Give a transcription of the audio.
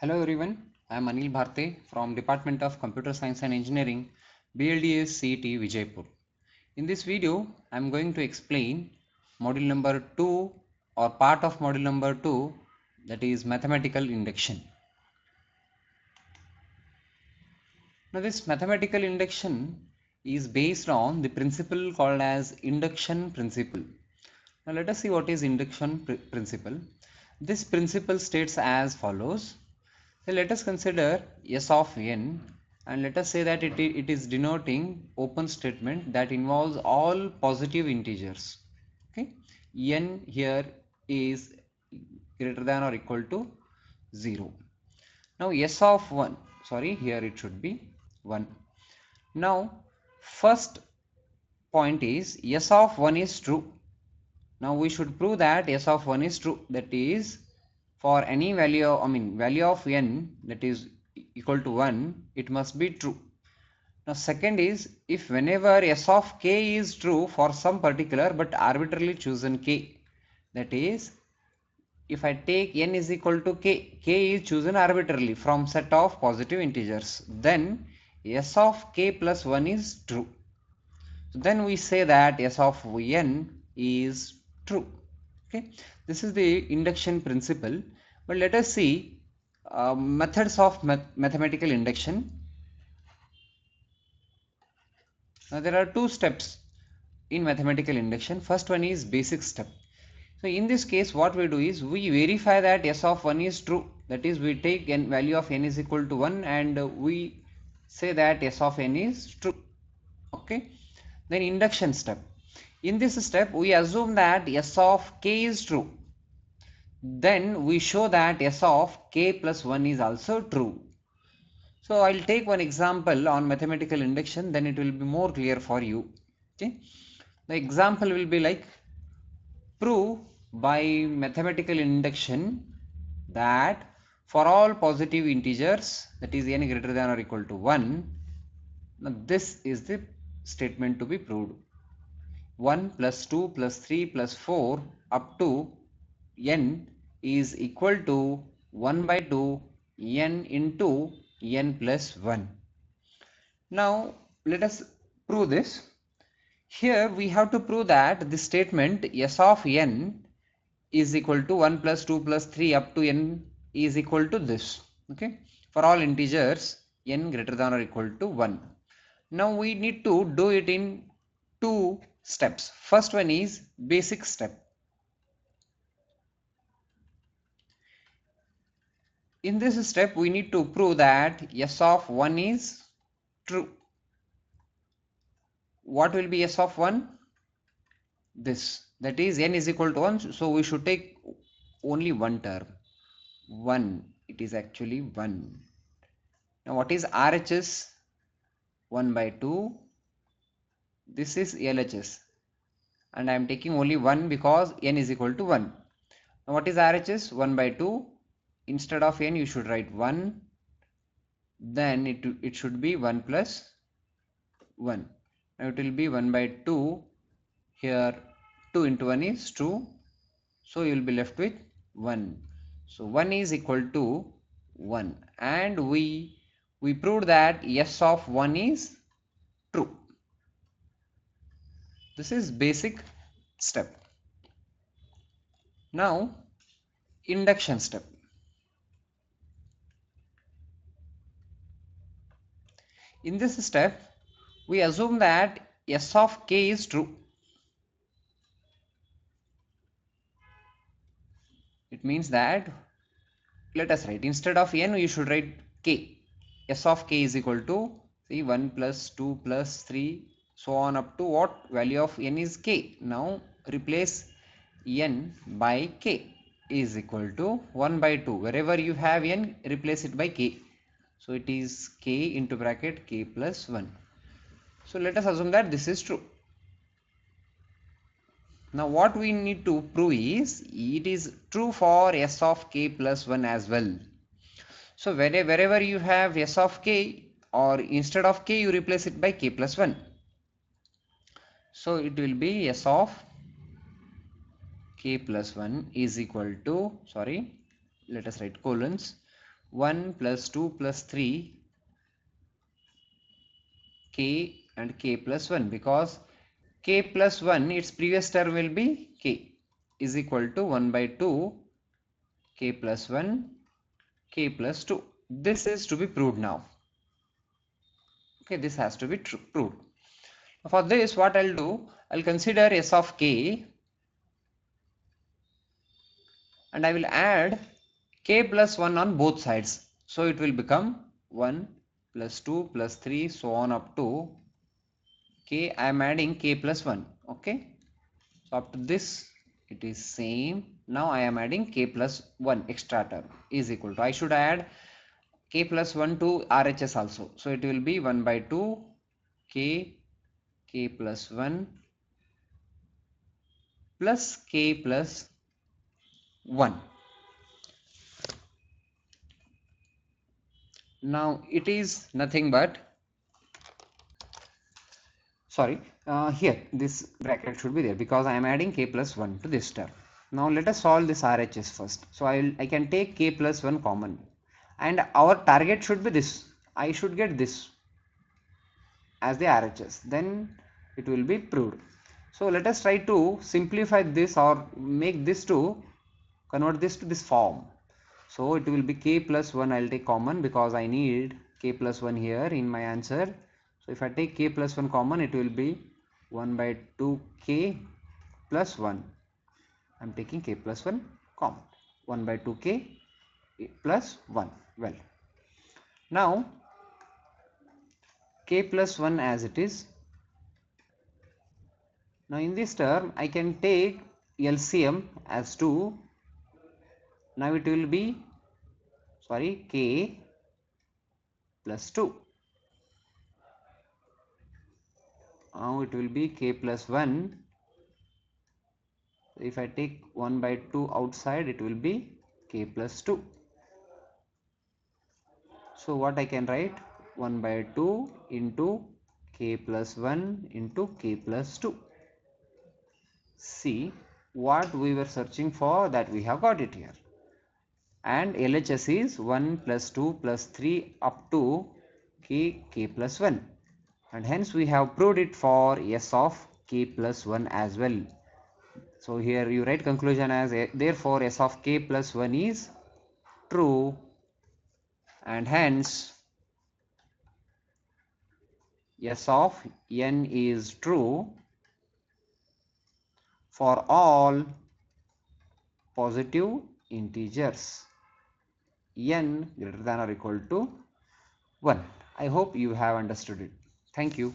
Hello everyone, I am Anil Bharate from Department of Computer Science and Engineering, BLDS CET Vijaypur. In this video, I am going to explain module number 2 or part of module number 2, that is mathematical induction. Now this mathematical induction is based on the principle called as induction principle. Now let us see what is induction principle. This principle states as follows. So let us consider S of n and let us say that it is denoting open statement that involves all positive integers. Okay, n here is greater than or equal to 0. Now S of 1, sorry, here it should be 1. Now first point is S of 1 is true. Now we should prove that S of 1 is true, that is for any value value of n that is equal to 1, it must be true. Now second is, if whenever S of k is true for some particular but arbitrarily chosen k, that is if I take n is equal to k is chosen arbitrarily from set of positive integers, then S of k plus 1 is true. So then we say that S of n is true. Okay, this is the induction principle. But let us see methods of mathematical induction. Now there are two steps in mathematical induction. First one is basic step. So in this case what we do is we verify that S of 1 is true. That is, we take n value of n is equal to 1 and we say that S of n is true. Okay, then induction step. In this step we assume that S of k is true. Then we show that S of k plus 1 is also true. So I'll take one example on mathematical induction, then it will be more clear for you. Okay, the example will be like, prove by mathematical induction that for all positive integers, that is n greater than or equal to 1, now this is the statement to be proved. 1 plus 2 plus 3 plus 4 up to n is equal to 1 by 2 n into n plus 1. Now let us prove this. Here we have to prove that the statement S of n is equal to 1 plus 2 plus 3 up to n is equal to this. Okay, for all integers n greater than or equal to 1. Now we need to do it in two steps. First one is basic step. In this step we need to prove that S of 1 is true. What will be S of 1? This, that is n is equal to 1, so we should take only one term, 1. It is actually 1. Now what is RHS? 1 by 2. This is LHS and I am taking only 1 because n is equal to 1. Now what is RHS? 1 by 2. Instead of n you should write 1, then it should be 1 plus 1. Now it will be 1 by 2. Here 2 into 1 is 2, so you will be left with 1. So 1 is equal to 1 and we proved that S of 1 is true. This is basic step. Now induction step. In this step we assume that S of k is true. It means that, let us write, instead of n you should write k. S of k is equal to, see, 1 plus 2 plus 3 so on up to what value of n is k. Now replace n by k is equal to 1 by 2. Wherever you have n, replace it by k. So it is k into bracket k plus 1. So let us assume that this is true. Now what we need to prove is it is true for S of k plus 1 as well. So wherever you have S of k, or instead of k you replace it by k plus 1. So it will be S of k plus 1 is equal to, sorry, let us write colons, 1 plus 2 plus 3 k and k plus 1, because k plus 1, its previous term will be k, is equal to 1 by 2 k plus 1 k plus 2. This is to be proved now. Okay, this has to be proved. For this, what I'll do, I'll consider s of k and I will add k plus 1 on both sides. So it will become 1 plus 2 plus 3 so on up to k. I am adding k plus 1. Okay. So up to this it is same. Now I am adding k plus 1 extra term is equal to, I should add k plus 1 to RHS also. So it will be 1 by 2 k plus 1 plus k plus 1. Now it is nothing but, sorry, here this bracket should be there because I am adding k plus 1 to this term. Now let us solve this RHS first. So I can take k plus 1 common and our target should be this. I should get this as the RHS, then it will be proved. So let us try to simplify this or make this to convert this to this form. So it will be k plus 1, I will take common because I need k plus 1 here in my answer. So if I take k plus 1 common, it will be 1 by 2k plus 1. I am taking k plus 1 common. 1 by 2k plus 1. Well, now k plus 1 as it is. Now in this term I can take LCM as 2. Now it will be, sorry, k plus 2. Now it will be k plus 1. If I take 1 by 2 outside, it will be k plus 2. So what I can write, 1 by 2 into k plus 1 into k plus 2. See, what we were searching for, that we have got it here. And LHS is 1 plus 2 plus 3 up to k plus 1. And hence we have proved it for S of k plus 1 as well. So here you write conclusion as therefore S of k plus 1 is true, and hence S of n is true for all positive integers n greater than or equal to 1. I hope you have understood it. Thank you.